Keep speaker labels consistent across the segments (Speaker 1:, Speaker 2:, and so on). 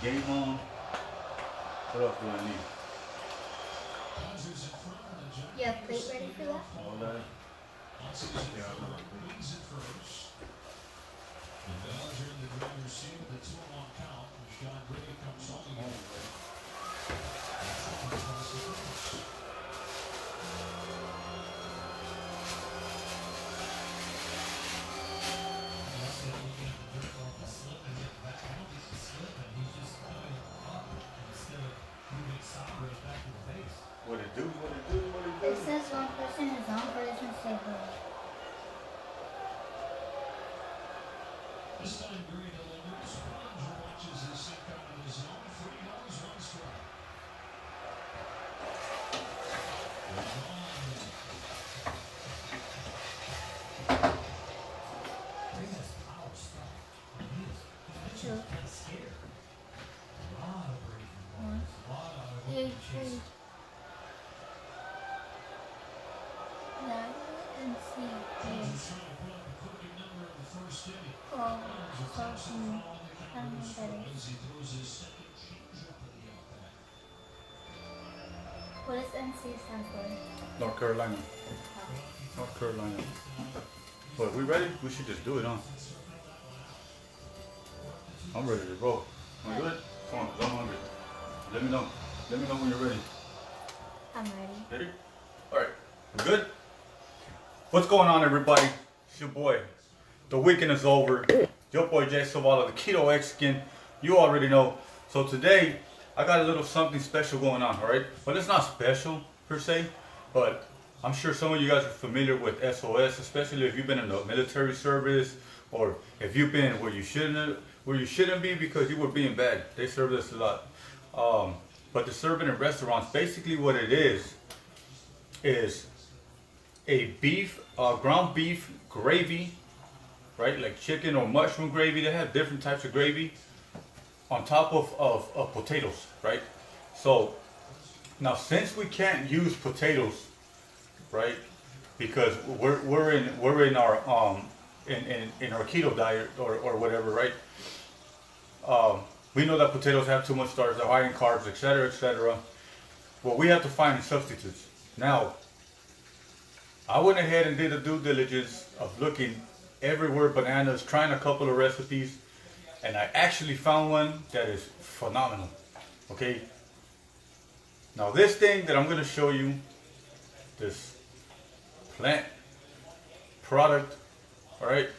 Speaker 1: game on. What else do I need?
Speaker 2: You have plate ready for that?
Speaker 1: All that. What it do? What it do? What it do?
Speaker 2: It says one person is on, but it doesn't say who.
Speaker 3: This time Green delivers. Ranger watches his sink out of the zone. 3 balls, 1 strike. Green has power stuff. He's
Speaker 2: Two.
Speaker 3: kind of scared. A lot of breaking
Speaker 2: One.
Speaker 3: balls. A lot of
Speaker 2: Three.
Speaker 3: chase.
Speaker 2: That and see.
Speaker 3: Rangers trying to put up a crooked number in the first inning.
Speaker 2: Oh,
Speaker 3: Rangers
Speaker 2: so
Speaker 3: foul on the count
Speaker 2: I'm
Speaker 3: as
Speaker 2: better.
Speaker 3: he throws his second changeup in the outback.
Speaker 2: What does NC stand for?
Speaker 1: North Carolina. North Carolina. What, we ready? We should just do it, huh? I'm ready to roll. Wanna do it? Come on, 'cause I'm hungry. Let me know. Let me know when you're ready.
Speaker 2: I'm ready.
Speaker 1: Ready? Alright. We good? What's going on, everybody? It's your boy. The weekend is over. Your boy Jzavala, the KetoXican. You already know. So today, I got a little something special going on, alright? But it's not special, per se. But I'm sure some of you guys are familiar with SOS, especially if you've been in the military service, or if you've been where you shouldn't be because you were being bad. They serve us a lot. But the serving in restaurants, basically what it is a ground beef gravy, right? Like chicken or mushroom gravy. They have different types of gravy on top of potatoes, right? So now, since we can't use potatoes, right? Because we're in our in our keto diet or whatever, right? We know that potatoes have too much starch, they're high in carbs, etc., etc. Well, we have to find substitutes. Now, I went ahead and did the due diligence of looking everywhere bananas, trying a couple of recipes, and I actually found one that is phenomenal. Okay. Now, this thing that I'm going to show you, this plant product, all right,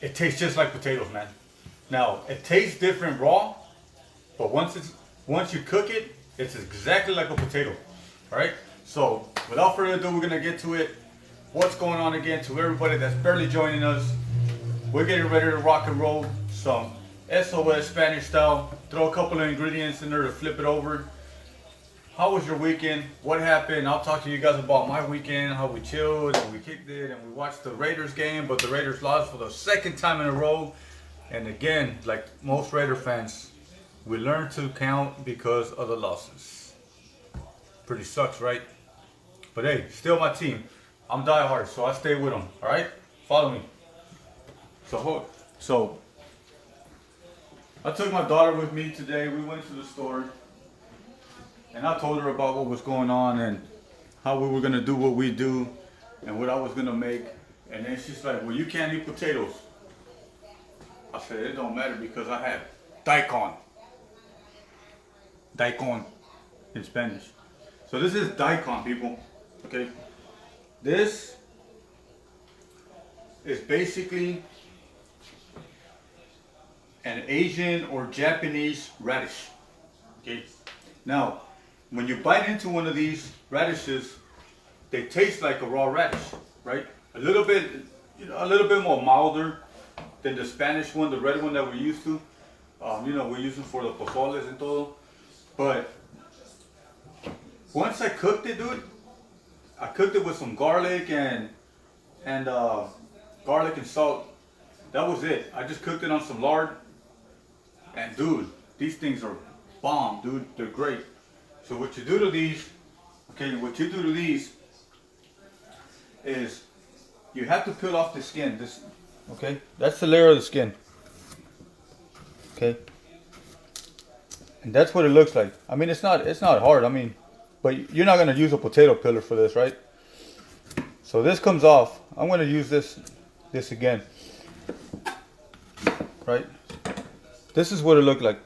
Speaker 1: it tastes just like potatoes, man. Now, it tastes different raw, but once you cook it, it's exactly like a potato, all right? So, without further ado, we're gonna get to it. What's going on again to everybody that's barely joining us? We're getting ready to rock and roll some SOS Spanish style. Throw a couple of ingredients in there to flip it over. How was your weekend? What happened? I'll talk to you guys about my weekend, how we chilled and we kicked it and we watched the Raiders game, but the Raiders lost for the second time in a row. And again, like most Raider fans, we learn to count because of the losses. Pretty sucks, right? But hey, still my team. I'm diehard, so I stay with them. All right, follow me. So I took my daughter with me today. We went to the store, and I told her about what was going on and how we were gonna do what we do, and what I was gonna make. And then she's like, "Well, you can't eat potatoes." I said, "It don't matter because I have Daikon." Daikon in Spanish. So this is Daikon, people. Okay. This is basically an Asian or Japanese radish. Okay. Now, when you bite into one of these radishes, they taste like a raw radish, right? A little bit more milder than the Spanish one, the red one that we're used to. We use them for the pozoles and todo. But once I cooked it, dude, I cooked it with some garlic and salt. That was it. I just cooked it on some lard. And dude, these things are bomb, dude. They're great. So what you do to these is you have to peel off the skin. Okay, that's the layer of the skin. Okay, And that's what it looks like. I mean, it's not hard. I mean, but you're not gonna use a potato peeler for this, right? So this comes off. I'm gonna use this again, right? This is what it looked like.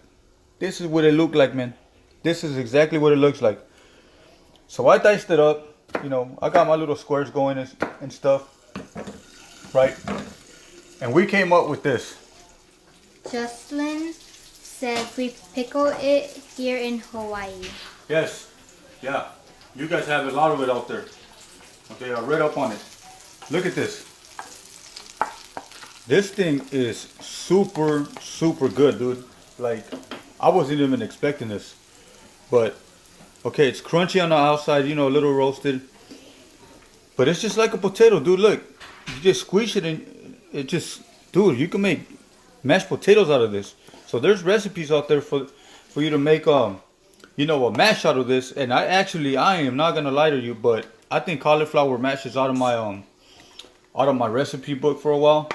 Speaker 1: This is what it looked like, man. This is exactly what it looks like. So I diced it up. You know, I got my little squares going and stuff, right? And we came up with this.
Speaker 2: Jocelyn said we pickle it here in Hawaii.
Speaker 1: Yes, yeah. You guys have a lot of it out there. Okay, I read up on it. Look at this. This thing is super, super good, dude. Like, I wasn't even expecting this. But, okay, it's crunchy on the outside, you know, a little roasted. But it's just like a potato, dude. Look, you just squeeze it and it just, dude, you can make mashed potatoes out of this. So there's recipes out there for you to make, you know, a mash out of this. And I am not gonna lie to you, but I think cauliflower mash is out of my recipe book for a while,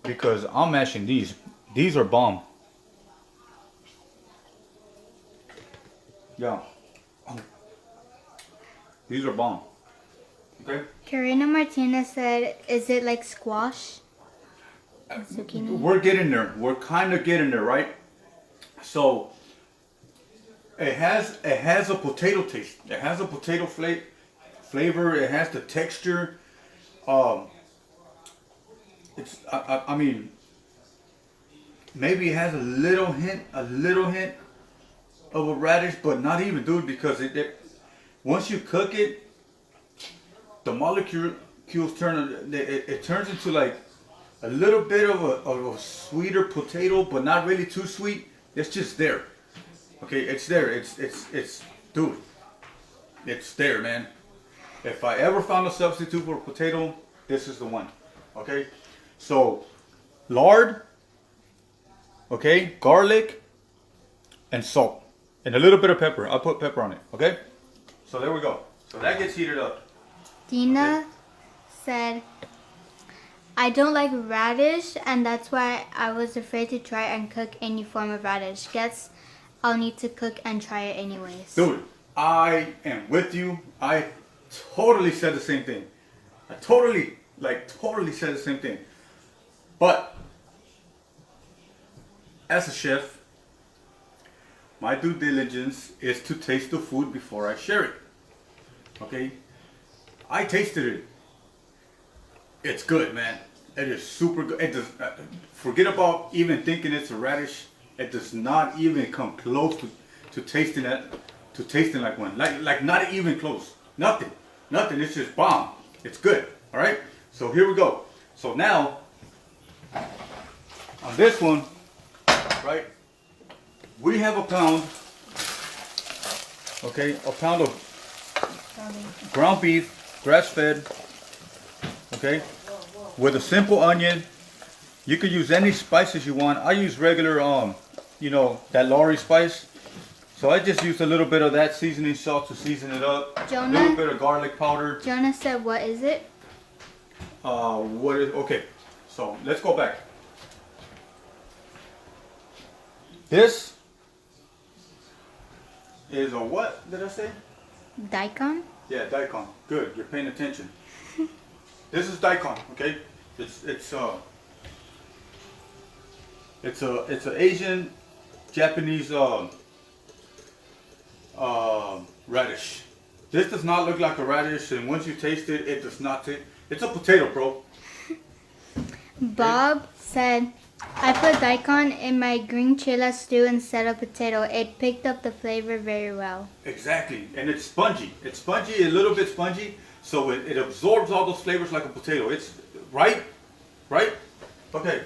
Speaker 1: because I'm mashing these. These are bomb. Yeah. These are bomb. Okay.
Speaker 2: Karina Martinez said, is it like squash? And zucchini?
Speaker 1: We're getting there. We're kind of getting there, right? So it has a potato taste. It has a potato flavor. It has the texture. It's I mean, maybe it has a little hint of a radish, but not even, dude, because it once you cook it, the molecules turn, it turns into like a little bit of a sweeter potato, but not really too sweet. It's just there. Okay, it's there. It's dude, it's there, man. If I ever found a substitute for a potato, this is the one. Okay, so lard, okay, garlic, and salt, and a little bit of pepper. I'll put pepper on it. Okay, so there we go. So that gets heated up.
Speaker 2: Dina said, I don't like radish, and that's why I was afraid to try and cook any form of radish. Guess I'll need to cook and try it anyways.
Speaker 1: Dude, I am with you. I totally said the same thing. I totally said the same thing. But as a chef, my due diligence is to taste the food before I share it. Okay? I tasted it. It's good, man. It is super good. It does. Forget about even thinking it's a radish. It does not even come close to tasting that. To tasting like one. Like not even close. Nothing. It's just bomb. It's good. All right. So here we go. So now on this one, right? We have a pound. Okay, a pound of ground beef. Grass-fed, okay, with a simple onion. You could use any spices you want. I use regular, you know, that Lori spice. So I just used a little bit of that seasoning salt to season it up.
Speaker 2: Jonah?
Speaker 1: A little bit of garlic powder.
Speaker 2: Jonah said, what is it?
Speaker 1: Okay, so let's go back. This is a what did I say?
Speaker 2: Daikon?
Speaker 1: Yeah, daikon. Good, you're paying attention. This is daikon, okay? It's a Asian Japanese radish. This does not look like a radish, and once you taste it, it does not taste. It's a potato, bro.
Speaker 2: Bob said, I put daikon in my green chile stew instead of potato. It picked up the flavor very well.
Speaker 1: Exactly, and it's spongy. It's spongy, a little bit spongy, so it absorbs all those flavors like a potato. It's right? Okay,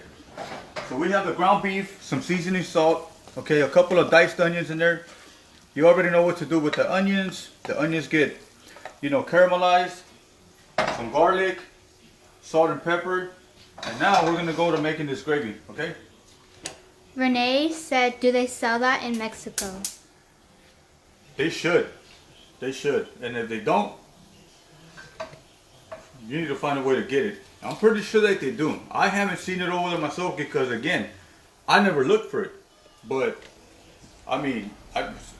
Speaker 1: so we have the ground beef, some seasoning salt, okay, a couple of diced onions in there. You already know what to do with the onions. The onions get, you know, caramelized, some garlic, salt and pepper, and now we're gonna go to making this gravy, okay?
Speaker 2: Renee said, do they sell that in Mexico?
Speaker 1: They should. And if they don't, you need to find a way to get it. I'm pretty sure that they do. I haven't seen it over there myself because, again, I never looked for it. But I mean,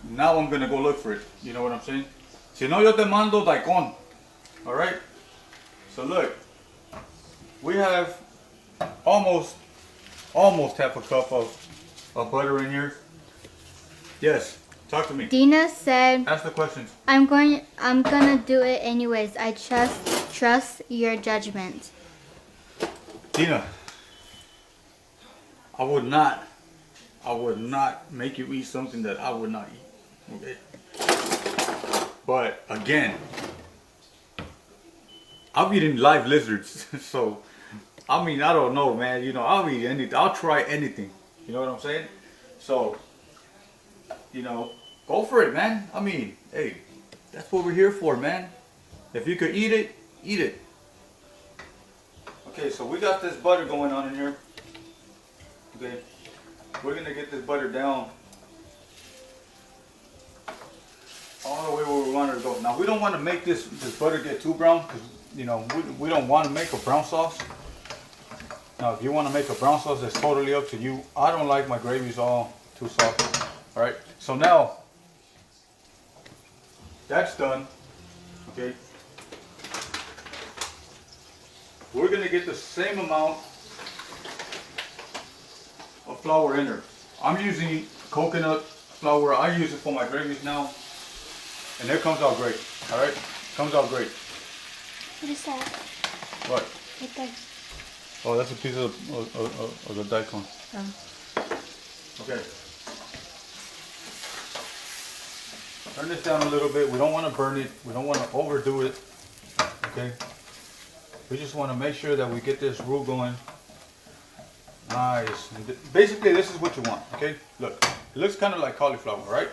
Speaker 1: now I'm gonna go look for it. You know what I'm saying? Si no, yo te mando Daikon. All right. So look, we have almost half a cup of butter in here. Yes. Talk to me.
Speaker 2: Dina said,
Speaker 1: Ask the questions.
Speaker 2: I'm gonna do it anyways. I trust your judgment.
Speaker 1: Dina, I would not make you eat something that I would not eat. Okay. But again, I'm eating live lizards, so I mean, I don't know, man. You know, I'll eat anything. I'll try anything. You know what I'm saying? So, you know, go for it, man. I mean, hey, that's what we're here for, man. If you could eat it, eat it. Okay, so we got this butter going on in here. Okay, we're gonna get this butter down all the way where we want it to go. Now we don't want to make this butter get too brown, because you know we don't want to make a brown sauce. Now if you want to make a brown sauce, that's totally up to you. I don't like my gravies all too soft. All right, so now that's done. Okay, we're gonna get the same amount of flour in there. I'm using coconut flour. I use it for my gravies now, and it comes out great. All right, comes out great.
Speaker 2: What is that?
Speaker 1: What?
Speaker 2: Right there.
Speaker 1: Oh, that's a piece of the daikon. Okay. Turn this down a little bit. We don't want to burn it. We don't want to overdo it. Okay. We just want to make sure that we get this roux going. Nice. Basically, this is what you want. Okay. Look, it looks kind of like cauliflower, right?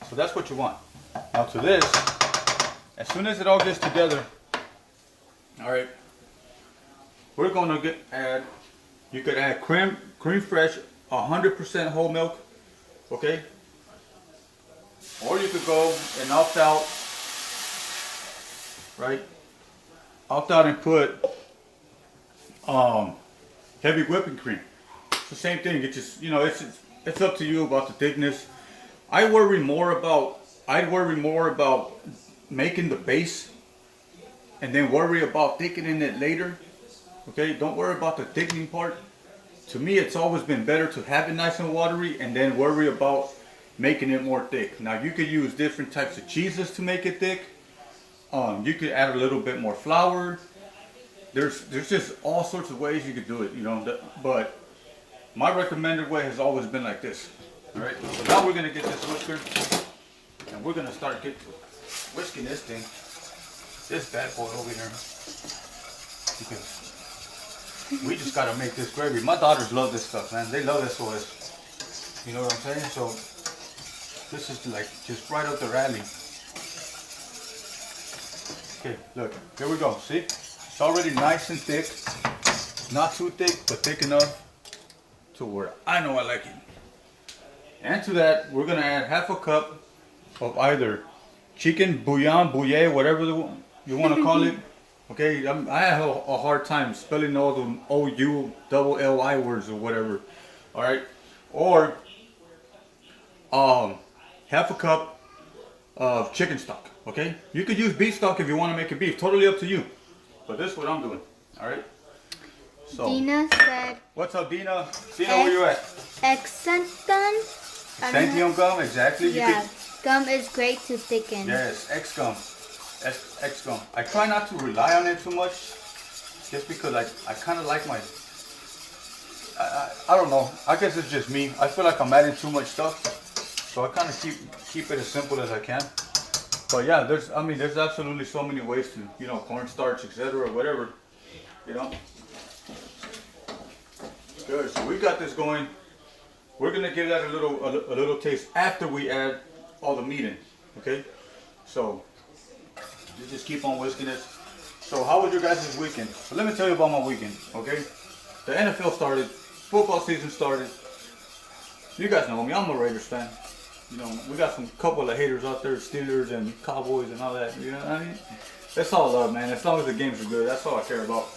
Speaker 1: So that's what you want. Now to this, as soon as it all gets together, all right, we're gonna add. You could add cream fresh, 100% whole milk. Okay. Or you could go and opt out, right? Opt out and put heavy whipping cream. It's the same thing. It just, you know, it's up to you about the thickness. I'd worry more about making the base and then worry about thickening it later. Okay, don't worry about the thickening part. To me, it's always been better to have it nice and watery and then worry about making it more thick. Now you could use different types of cheeses to make it thick. You could add a little bit more flour. There's just all sorts of ways you could do it, you know. But my recommended way has always been like this. All right. So now we're gonna get this whisker, and we're gonna start whisking this thing, this bad boy over here, because we just gotta make this gravy. My daughters love this stuff, man. They love SOS. You know what I'm saying? So this is like just right up their alley. Okay, look, here we go. See? It's already nice and thick. Not too thick, but thick enough to where I know I like it. And to that, we're gonna add half a cup of either chicken bouillon, whatever you want to call it. Okay, I have a hard time spelling all the O-U-double-L-I words or whatever. All right, or half a cup of chicken stock. Okay, you could use beef stock if you want to make it beef. Totally up to you. But this is what I'm doing. All right. So
Speaker 2: Dina said,
Speaker 1: what's up, Dina? Dina, where you at?
Speaker 2: X-Centum?
Speaker 1: Xanthium gum, exactly.
Speaker 2: Yeah, gum is great to thicken.
Speaker 1: Yes, X gum. X gum. I try not to rely on it too much, just because I kind of like my. I don't know. I guess it's just me. I feel like I'm adding too much stuff, so I kind of keep it as simple as I can. But yeah, there's absolutely so many ways to, you know, cornstarch, etc., whatever, you know. Good. So we got this going. We're gonna give that a little taste after we add all the meat in. Okay. So you just keep on whisking it. So how was your guys' weekend? So let me tell you about my weekend. Okay. The NFL started. Football season started. You guys know me. I'm a Raiders fan. You know, we got some couple of haters out there, Steelers and Cowboys and all that. You know what I mean? That's all love, man. As long as the games are good, that's all I care about.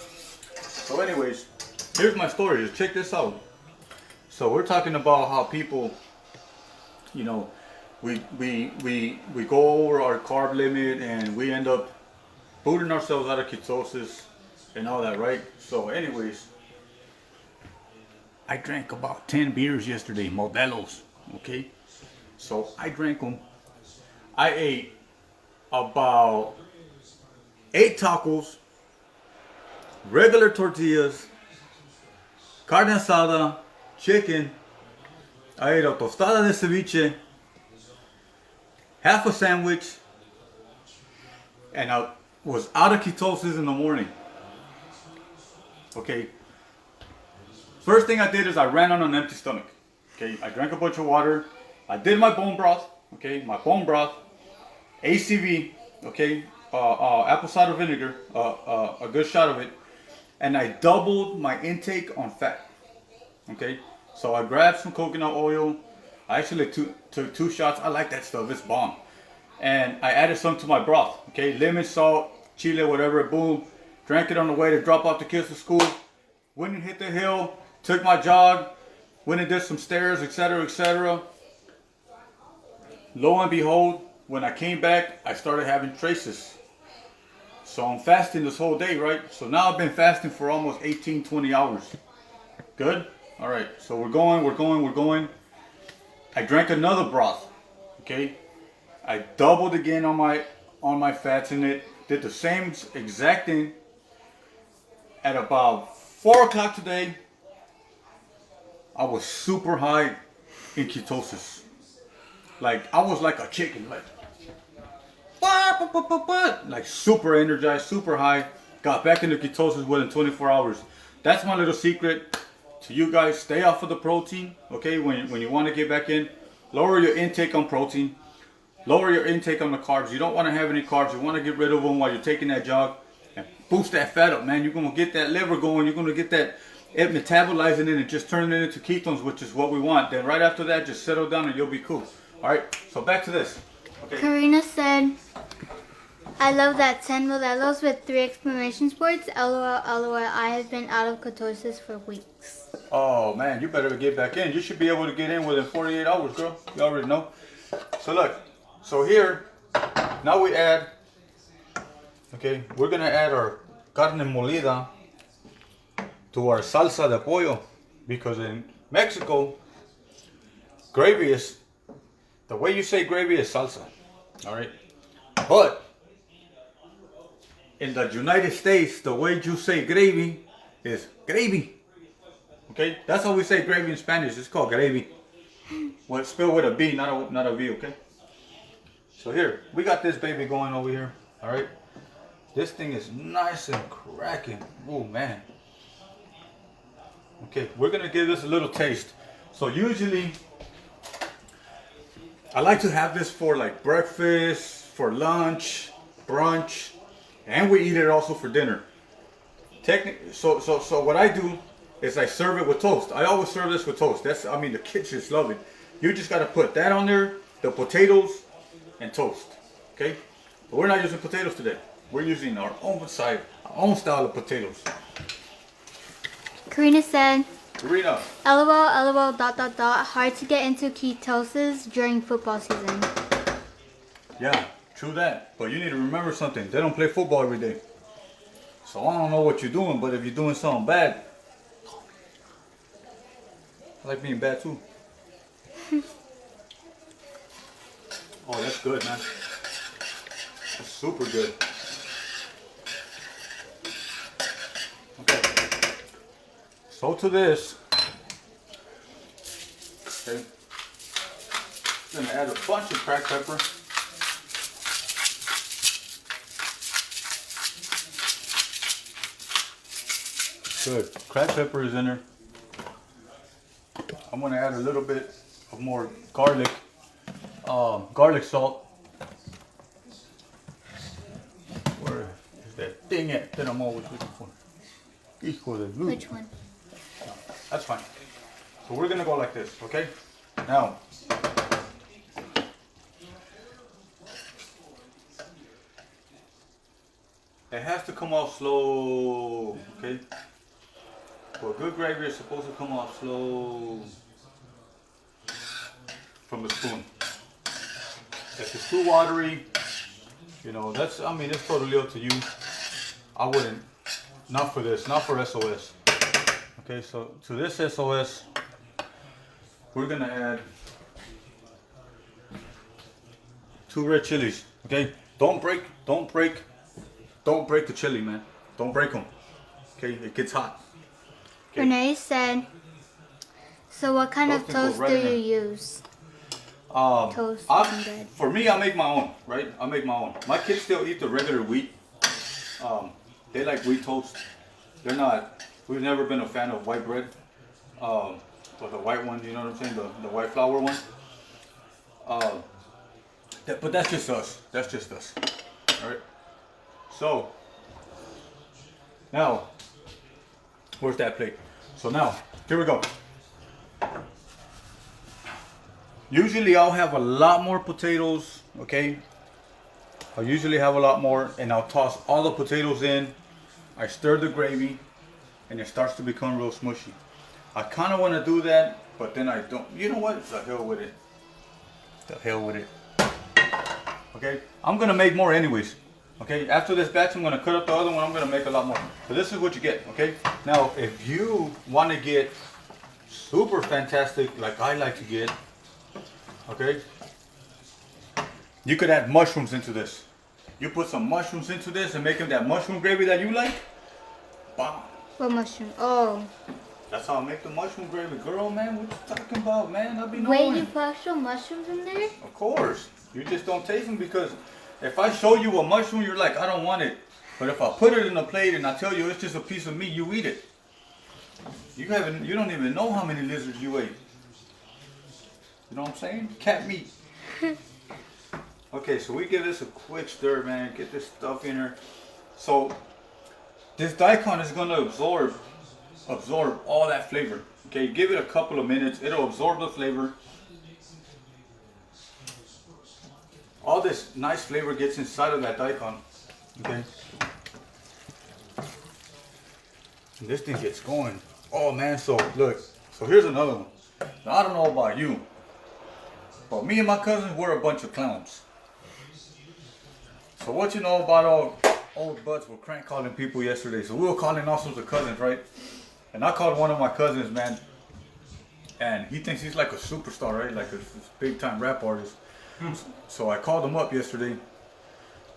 Speaker 1: So anyways, here's my story. Just check this out. So we're talking about how people you know, we go over our carb limit and we end up booting ourselves out of ketosis and all that, right? So anyways, I drank about 10 beers yesterday, Modelos, okay? So I drank them. I ate about 8 tacos, regular tortillas, carne asada, chicken. I ate a tostada de ceviche, half a sandwich, and I was out of ketosis in the morning. Okay. First thing I did is I ran on an empty stomach. Okay. I drank a bunch of water. I did my bone broth. Okay. My bone broth, ACV. Okay. Apple cider vinegar. A good shot of it. And I doubled my intake on fat. Okay. So I grabbed some coconut oil. I actually took 2 shots. I like that stuff. It's bomb. And I added some to my broth. Okay. Lemon, salt, chile, whatever. Boom. Drank it on the way to drop off the kids to school. Went and hit the hill. Took my jog. Went and did some stairs, etc., etc. Lo and behold, when I came back, I started having traces. So I'm fasting this whole day, right? So now I've been fasting for almost 18, 20 hours. Good? All right. So we're going. I drank another broth. Okay? I doubled again on my fats in it. Did the same exact thing. At about 4 o'clock today, I was super high in ketosis. Like, I was like a chicken, like super energized, super high. Got back into ketosis within 24 hours. That's my little secret to you guys. Stay off of the protein, okay? When you want to get back in, lower your intake on protein. Lower your intake on the carbs. You don't want to have any carbs. You want to get rid of them while you're taking that jog. And boost that fat up, man. You're going to get that liver going. You're going to get that it metabolizing it and just turning it into ketones, which is what we want. Then right after that, just settle down and you'll be cool. All right, so back to this. Okay.
Speaker 2: Karina said, I love that 10 Modelos with 3 exclamation points. LOL, LOL, I have been out of ketosis for weeks.
Speaker 1: Oh, man, you better get back in. You should be able to get in within 48 hours, girl. You already know. So look, so here, now we add, okay, we're going to add our carne molida to our salsa de pollo, because in Mexico, gravy is, the way you say gravy is salsa, all right? But in the United States, the way you say gravy is gravy, okay? That's how we say gravy in Spanish. It's called gravy. Well, it's spelled with a B, not a V, okay? So here, we got this baby going over here, all right? This thing is nice and cracking. Oh, man. Okay, we're gonna give this a little taste. So usually, I like to have this for like breakfast, for lunch, brunch, and we eat it also for dinner. So what I do is I serve it with toast. I always serve this with toast. The kids just love it. You just gotta put that on there, the potatoes, and toast. Okay? But we're not using potatoes today. We're using our own style of potatoes.
Speaker 2: Karina said,
Speaker 1: Karina.
Speaker 2: LOL, hard to get into ketosis during football season.
Speaker 1: Yeah, true that. But you need to remember something. They don't play football every day. So I don't know what you're doing, but if you're doing something bad, I like being bad too. Oh, that's good, man. That's super good. Okay. So to this, okay, I'm gonna add a bunch of cracked pepper. Good. Cracked pepper is in there. I'm gonna add a little bit of more garlic salt. Where is that thing at that I'm always looking for?
Speaker 2: Which one?
Speaker 1: No, that's fine. So we're gonna go like this, okay? Now, it has to come off slow, okay? For good gravy, it's supposed to come off slow. from the spoon. If it's too watery, you know, that's, I mean, it's totally up to you. I wouldn't, not for this, not for SOS. Okay, so to this SOS, we're gonna add 2 red chilies. Okay, don't break the chili, man. Don't break them. Okay, it gets hot. Okay.
Speaker 2: Renee said, so what kind of
Speaker 1: Toast
Speaker 2: toast
Speaker 1: right
Speaker 2: do
Speaker 1: in there.
Speaker 2: you use? Toast and bread.
Speaker 1: For me, I make my own, right? I make my own. My kids still eat the regular wheat. They like wheat toast. They're not, we've never been a fan of white bread. Or the white one, you know what I'm saying? The white flour one. But that's just us. That's just us. Alright? So, now, where's that plate? So now, here we go. Usually I'll have a lot more potatoes, okay? I'll usually have a lot more, and I'll toss all the potatoes in. I stir the gravy, and it starts to become real smushy. I kind of want to do that, but then I don't. You know what? The hell with it. The hell with it. Okay? I'm going to make more anyways. Okay? After this batch, I'm going to cut up the other one. I'm going to make a lot more. So this is what you get, okay? Now, if you want to get super fantastic, like I like to get, okay, you could add mushrooms into this. You put some mushrooms into this and make them that mushroom gravy that you like. Bam.
Speaker 2: What mushroom? Oh.
Speaker 1: That's how I make the mushroom gravy. Girl, man, what you talking about, man? I be knowing.
Speaker 2: Wait, you put actual mushrooms in there?
Speaker 1: Of course. You just don't taste them because if I show you a mushroom, you're like, I don't want it. But if I put it in a plate and I tell you it's just a piece of meat, you eat it. You don't even know how many lizards you ate. You know what I'm saying? Cat meat. Okay, so we give this a quick stir, man. Get this stuff in here. So this daikon is gonna absorb all that flavor. Okay, give it a couple of minutes. It'll absorb the flavor. All this nice flavor gets inside of that daikon. Okay. And this thing gets going. Oh man, so look. So here's another one. Now, I don't know about you, but me and my cousins, we're a bunch of clowns. So what you know about all old butts were crank calling people yesterday. So we were calling all sorts of cousins, right? And I called one of my cousins, man. And he thinks he's like a superstar, right? Like a big time rap artist. So I called him up yesterday.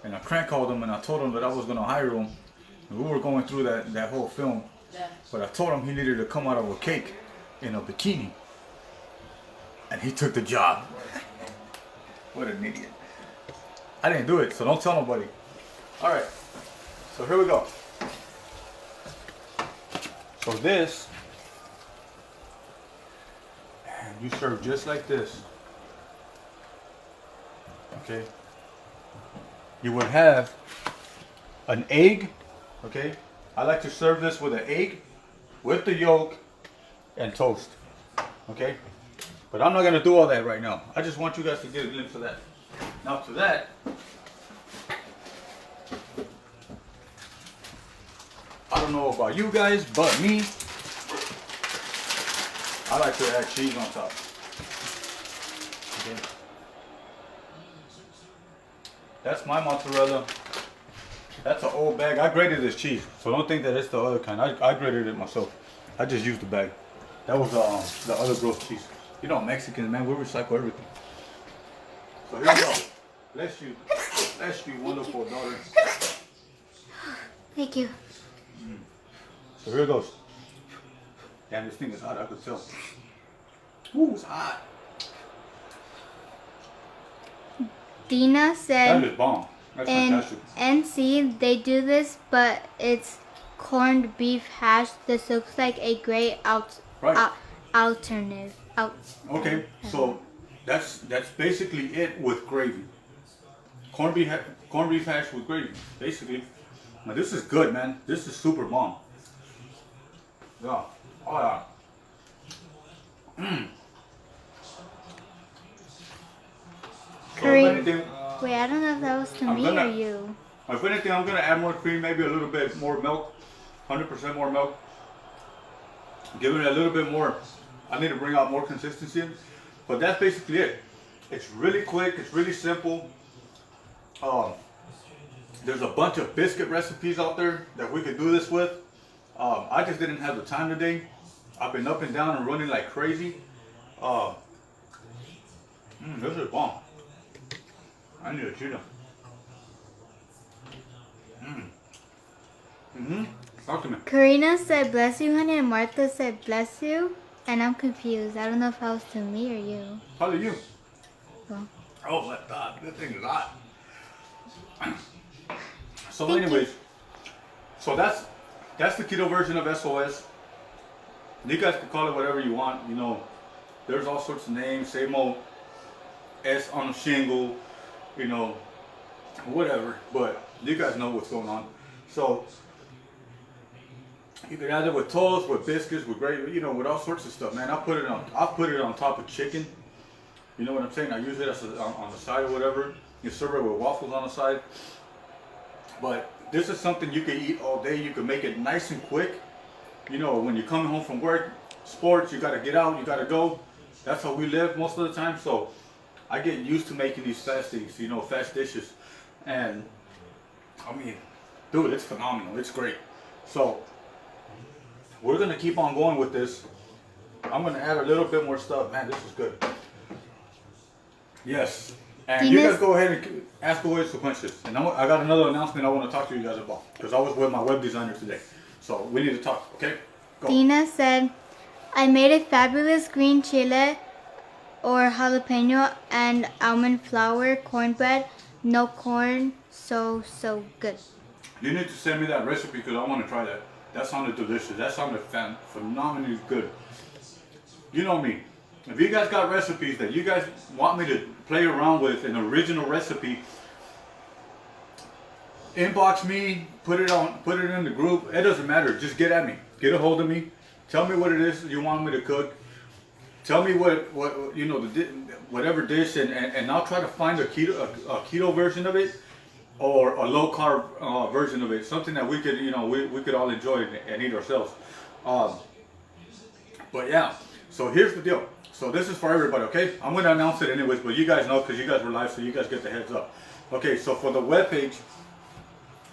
Speaker 1: And I crank called him and I told him that I was going to hire him. And we were going through that whole film. But I told him he needed to come out of a cake in a bikini. And he took the job. What an idiot. I didn't do it, so don't tell nobody. Alright, so here we go. So this, and you serve just like this. Okay. You would have an egg, okay? I like to serve this with an egg, with the yolk, and toast. Okay? But I'm not gonna do all that right now. I just want you guys to get a glimpse of that. Now to that, I don't know about you guys, but me, I like to add cheese on top. Okay. That's my mozzarella. That's an old bag. I grated this cheese, so don't think that it's the other kind. I grated it myself. I just used the bag. That was the other growth cheese. You know, Mexicans, man, we recycle everything. So here we go. Bless you, wonderful daughter.
Speaker 2: Thank you.
Speaker 1: So here it goes. Damn, this thing is hot, I could tell. Ooh, it's hot.
Speaker 2: Dina
Speaker 1: That
Speaker 2: said
Speaker 1: is bomb. That's
Speaker 2: in
Speaker 1: fantastic.
Speaker 2: NC they do this, but it's corned beef hash. This looks like a great alternative.
Speaker 1: Okay, so that's basically it with gravy. Corned beef hash with gravy, basically. Now this is good, man. This is super bomb. Yeah. Oh yeah.
Speaker 2: Cream.
Speaker 1: So if anything,
Speaker 2: Wait, I don't know if that was to me or you.
Speaker 1: If anything, I'm gonna add more cream, maybe a little bit more milk, 100% more milk. Give it a little bit more. I need to bring out more consistency, but that's basically it. It's really quick. It's really simple. There's a bunch of biscuit recipes out there that we could do this with. I just didn't have the time today. I've been up and down and running like crazy. This is bomb. I need a Cheeto. Talk to me.
Speaker 2: Karina said bless you, honey, and Martha said bless you. And I'm confused. I don't know if that was to me or you.
Speaker 1: How are you?
Speaker 2: Well,
Speaker 1: Oh my God, this thing is hot. So
Speaker 2: Thank
Speaker 1: anyways, so that's the keto version of SOS. You guys can call it whatever you want. You know, there's all sorts of names. Same old S on a shingle. You know, whatever. But you guys know what's going on. So you can add it with toast, with biscuits, with gravy. You know, with all sorts of stuff, man. I'll put it on top of chicken. You know what I'm saying? I use it as on the side or whatever. You serve it with waffles on the side. But this is something you can eat all day. You can make it nice and quick. You know, when you're coming home from work, sports, you got to get out, you got to go. That's how we live most of the time. So I get used to making these fast things, you know, fast dishes. And I mean, dude, it's phenomenal. It's great. So we're going to keep on going with this. I'm going to add a little bit more stuff. Man, this is good. Yes. And you guys go ahead and ask away some questions. And I got another announcement I want to talk to you guys about. Because I was with my web designer today. So we need to talk, okay? Go.
Speaker 2: Dina said, I made a fabulous green chile or jalapeno and almond flour cornbread. No corn, so good.
Speaker 1: You need to send me that recipe because I want to try that. That sounded delicious. That sounded phenomenally good. You know me. If you guys got recipes that you guys want me to play around with, an original recipe, inbox me, put it in the group. It doesn't matter. Just get at me. Get a hold of me. Tell me what it is you want me to cook. Tell me what you know, whatever dish, and I'll try to find a keto version of it or a low carb version of it. Something that we could, you know, we could all enjoy and eat ourselves. But yeah, so here's the deal. So this is for everybody, okay? I'm going to announce it anyways, but you guys know because you guys were live, so you guys get the heads up. Okay, so for the webpage,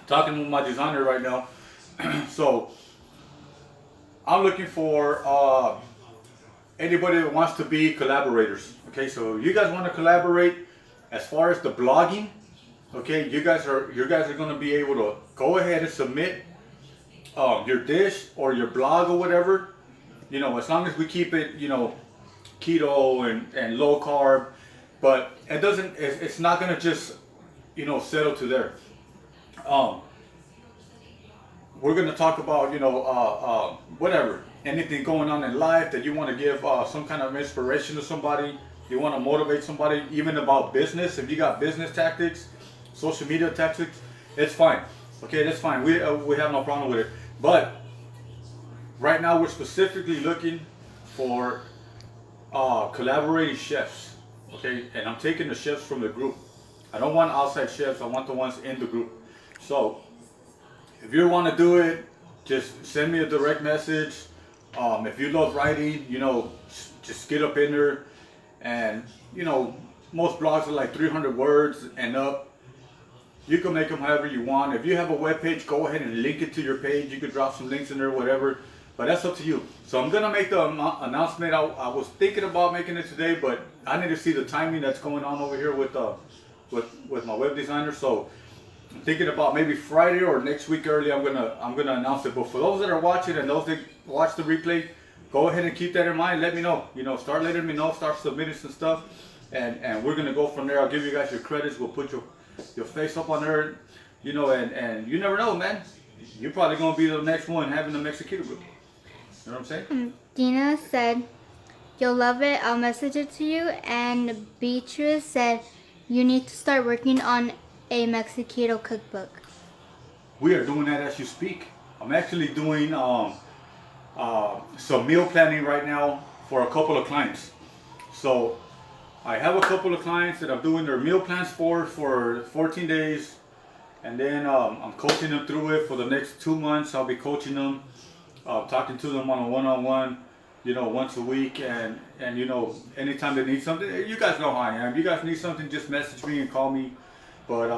Speaker 1: talking with my designer right now. So I'm looking for anybody that wants to be collaborators. Okay, so you guys want to collaborate as far as the blogging. Okay, you guys are going to be able to go ahead and submit your dish or your blog or whatever. You know, as long as we keep it, you know, keto and low carb, but it's not gonna just, you know, settle to there. We're gonna talk about, you know, whatever, anything going on in life that you want to give some kind of inspiration to somebody, you want to motivate somebody, even about business. If you got business tactics, social media tactics, it's fine. Okay, that's fine. We have no problem with it. But right now we're specifically looking for collaborating chefs, okay? And I'm taking the chefs from the group. I don't want outside chefs, I want the ones in the group. So, if you want to do it, just send me a direct message. If you love writing, you know, just get up in there. And, you know, most blogs are like 300 words and up. You can make them however you want. If you have a web page, go ahead and link it to your page. You can drop some links in there, whatever. But that's up to you. So I'm gonna make the announcement. I was thinking about making it today, but I need to see the timing that's going on over here with my web designer. So I'm thinking about maybe Friday or next week early. I'm gonna announce it. But for those that are watching and those that watch the replay, go ahead and keep that in mind. Let me know. You know, start letting me know. Start submitting some stuff, and we're gonna go from there. I'll give you guys your credits. We'll put your face up on there. You know, and you never know, man. You're probably gonna be the next one having the MexiKeto group. You know what I'm saying?
Speaker 2: Dina said, you'll love it. I'll message it to you. And Beatrice said, you need to start working on a MexiKeto cookbook.
Speaker 1: We are doing that as you speak. I'm actually doing some meal planning right now for a couple of clients. So I have a couple of clients that I'm doing their meal plans for 14 days. And then I'm coaching them through it for the next 2 months. I'll be coaching them. Talking to them on a one-on-one, once a week, and anytime they need something, you guys know how I am. You guys need something, just message me and call me. But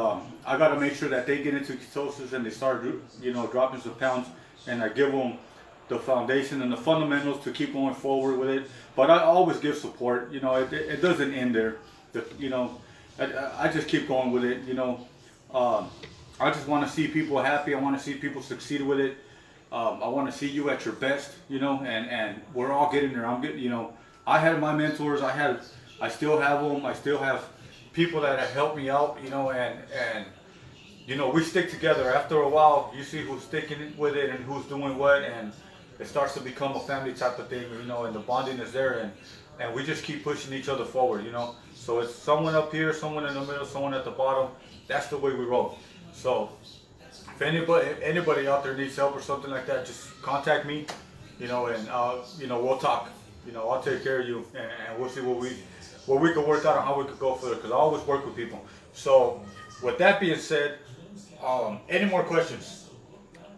Speaker 1: I got to make sure that they get into ketosis and they start, dropping some pounds, and I give them the foundation and the fundamentals to keep going forward with it. But I always give support. It doesn't end there. I just keep going with it. I just want to see people happy. I want to see people succeed with it. I want to see you at your best. And we're all getting there. I'm getting. I had my mentors. I still have them. I still have people that have helped me out. And we stick together. After a while, you see who's sticking with it and who's doing what, and it starts to become a family type of thing, and the bonding is there, and we just keep pushing each other forward, So it's someone up here, someone in the middle, someone at the bottom. That's the way we roll. So if anybody out there needs help or something like that, just contact me, and we'll talk. I'll take care of you, and we'll see what we could work out and how we could go further, because I always work with people. So with that being said, any more questions?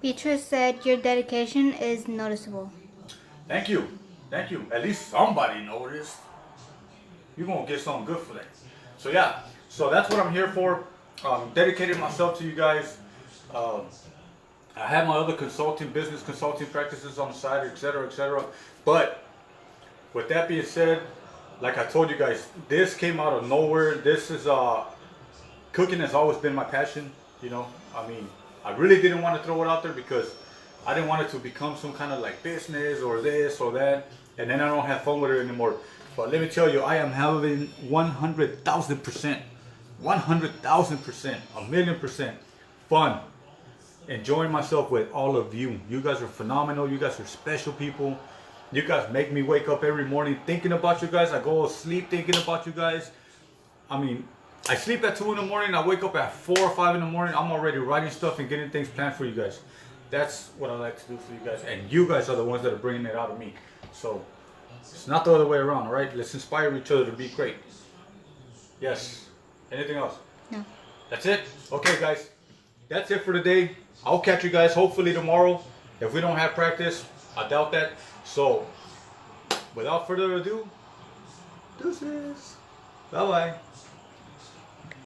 Speaker 2: Beatrice said your dedication is noticeable.
Speaker 1: Thank you. At least somebody noticed. You're going to get something good for that. So yeah, that's what I'm here for. Dedicated myself to you guys. I have my other business consulting practices on the side, etc., etc. But with that being said, like I told you guys, this came out of nowhere. This is cooking has always been my passion. I really didn't want to throw it out there because I didn't want it to become some kind of like business or this or that, and then I don't have fun with it anymore. But let me tell you, I am having 100,000%, 100,000%, 1,000,000% fun, enjoying myself with all of you. You guys are phenomenal. You guys are special people. You guys make me wake up every morning thinking about you guys. I go to sleep thinking about you guys. I sleep at 2 in the morning. I wake up at 4 or 5 in the morning. I'm already writing stuff and getting things planned for you guys. That's what I like to do for you guys. And you guys are the ones that are bringing it out of me. So it's not the other way around, all right? Let's inspire each other to be great. Yes. Anything else?
Speaker 2: No.
Speaker 1: That's it? Okay, guys. That's it for today. I'll catch you guys hopefully tomorrow. If we don't have practice, I doubt that. So without further ado, deuces. Bye-bye.